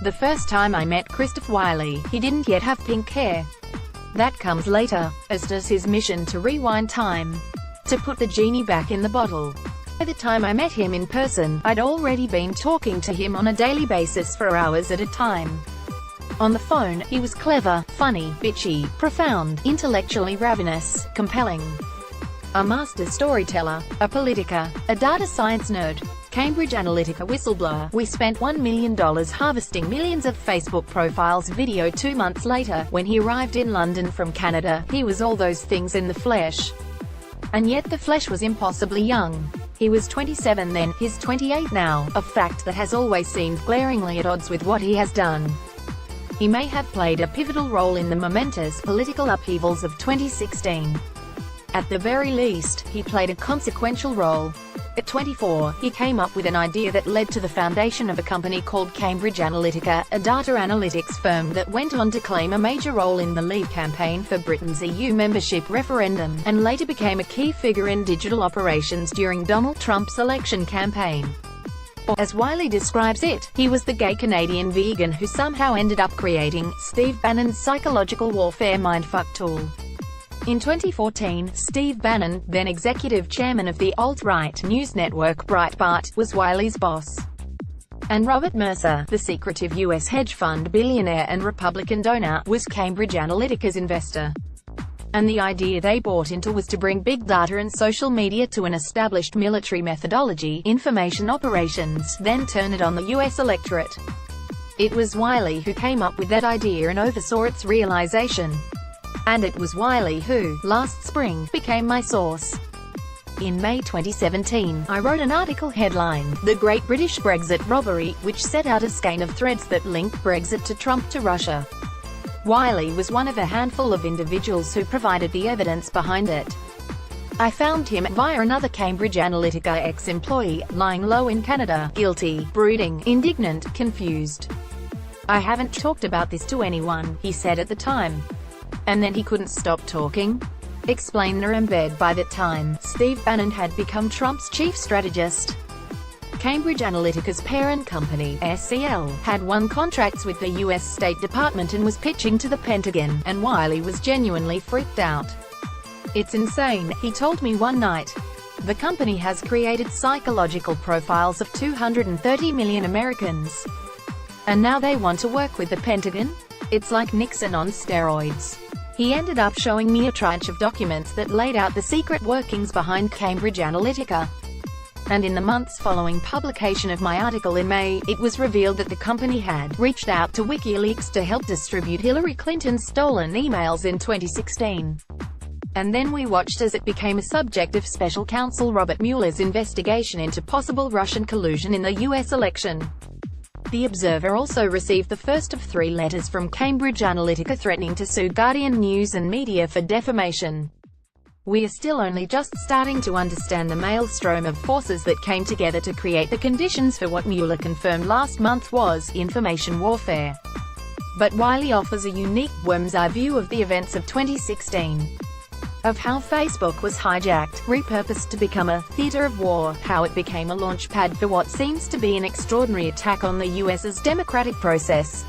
The first time I met Christopher Wylie, he didn't yet have pink hair. That comes later, as does his mission to rewind time. To put the genie back in the bottle. By the time I met him in person, I'd already been talking to him on a daily basis for hours at a time. On the phone, he was clever, funny, bitchy, profound, intellectually ravenous, compelling. A master storyteller, a politiker, a data science nerd, Cambridge Analytica whistleblower. We spent $1 million harvesting millions of Facebook profiles video 2 months later. When he arrived in London from Canada, he was all those things in the flesh. And yet the flesh was impossibly young. He was 27 then, he's 28 now, a fact that has always seemed glaringly at odds with what he has done. He may have played a pivotal role in the momentous political upheavals of 2016. At the very least, he played a consequential role. At 24, he came up with an idea that led to the foundation of a company called Cambridge Analytica, a data analytics firm that went on to claim a major role in the Leave campaign for Britain's EU membership referendum, and later became a key figure in digital operations during Donald Trump's election campaign. As Wylie describes it, he was the gay Canadian vegan who somehow ended up creating Steve Bannon's psychological warfare mindfuck tool. In 2014, Steve Bannon, then executive chairman of the alt-right news network Breitbart, was Wylie's boss. And Robert Mercer, the secretive U.S. hedge fund billionaire and Republican donor, was Cambridge Analytica's investor. And the idea they bought into was to bring big data and social media to an established military methodology, information operations, then turn it on the U.S. electorate. It was Wylie who came up with that idea and oversaw its realization. And it was Wylie who, last spring, became my source. In May 2017, I wrote an article headlined, "The Great British Brexit Robbery," which set out a skein of threads that linked Brexit to Trump to Russia. Wylie was one of a handful of individuals who provided the evidence behind it. I found him via another Cambridge Analytica ex-employee, lying low in Canada, guilty, brooding, indignant, confused. "I haven't talked about this to anyone," he said at the time. And then he couldn't stop talking. Explained in embed. By that time, Steve Bannon had become Trump's chief strategist. Cambridge Analytica's parent company, SCL, had won contracts with the U.S. State Department and was pitching to the Pentagon, and Wylie was genuinely freaked out. "It's insane," he told me one night. "The company has created psychological profiles of 230 million Americans. And now they want to work with the Pentagon? It's like Nixon on steroids." He ended up showing me a tranche of documents that laid out the secret workings behind Cambridge Analytica. And in the months following publication of my article in May, it was revealed that the company had reached out to WikiLeaks to help distribute Hillary Clinton's stolen emails in 2016. And then we watched as it became a subject of special counsel Robert Mueller's investigation into possible Russian collusion in the U.S. election. The Observer also received the first of 3 letters from Cambridge Analytica threatening to sue Guardian News and Media for defamation. We are still only just starting to understand the maelstrom of forces that came together to create the conditions for what Mueller confirmed last month was information warfare. But Wylie offers a unique, worm's-eye view of the events of 2016. Of how Facebook was hijacked, repurposed to become a theater of war, how it became a launch pad for what seems to be an extraordinary attack on the US's democratic process.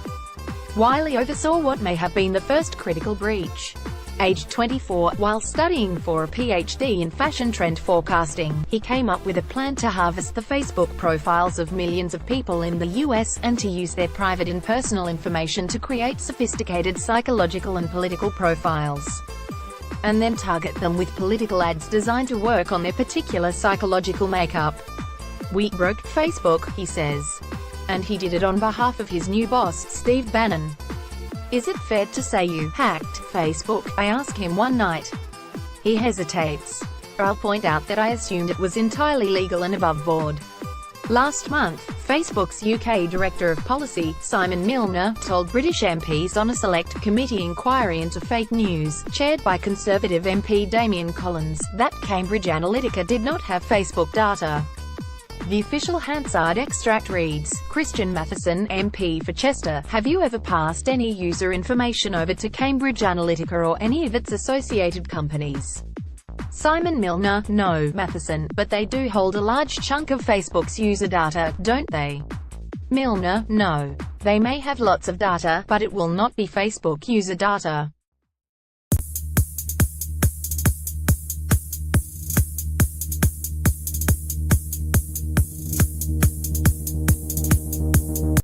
Wylie oversaw what may have been the first critical breach. Aged 24, while studying for a PhD in fashion trend forecasting, he came up with a plan to harvest the Facebook profiles of millions of people in the US, and to use their private and personal information to create sophisticated psychological and political profiles. And then target them with political ads designed to work on their particular psychological makeup. "We broke Facebook," he says. And he did it on behalf of his new boss, Steve Bannon. "Is it fair to say you hacked Facebook?" I ask him one night. He hesitates. I'll point out that I assumed it was entirely legal and above board. Last month, Facebook's UK Director of Policy, Simon Milner, told British MPs on a select committee inquiry into fake news, chaired by Conservative MP Damian Collins, that Cambridge Analytica did not have Facebook data. The official Hansard extract reads, "Christian Matheson, MP for Chester, have you ever passed any user information over to Cambridge Analytica or any of its associated companies?" Simon Milner, "No, Matheson, but they do hold a large chunk of Facebook's user data, don't they?" Milner, "No. They may have lots of data, but it will not be Facebook user data.